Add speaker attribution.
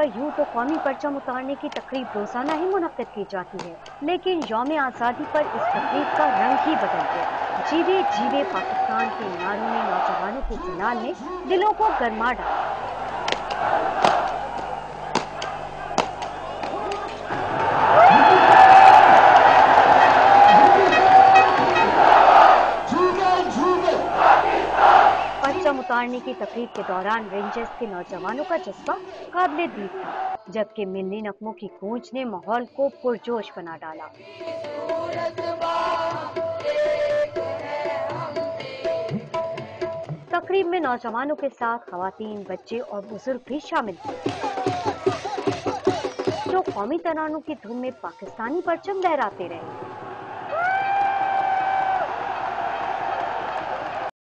Speaker 1: पर यूं तो कौमी परचम उतारने की तकरीब रोजाना ही मुनक्किद की जाती है, लेकिन यौम आज़ादी पर इस तकरीब का रंग ही बदल गया। जीवे जीवे पाकिस्तान के नारों ने नौजवानों के जलाल में दिलों को गरमा डाला। परचम उतारने की तकरीब के दौरान रेंजर्स के नौजवानों का जज्बा काबिले दीद था, जबकि मिल्ली नगमों की गूंज ने माहौल को पुरजोश बना डाला। तकरीब में नौजवानों के साथ खवातीन, बच्चे और बुजुर्ग भी शामिल थे, जो कौमी तरानों की धुन में पाकिस्तानी परचम लहराते रहे।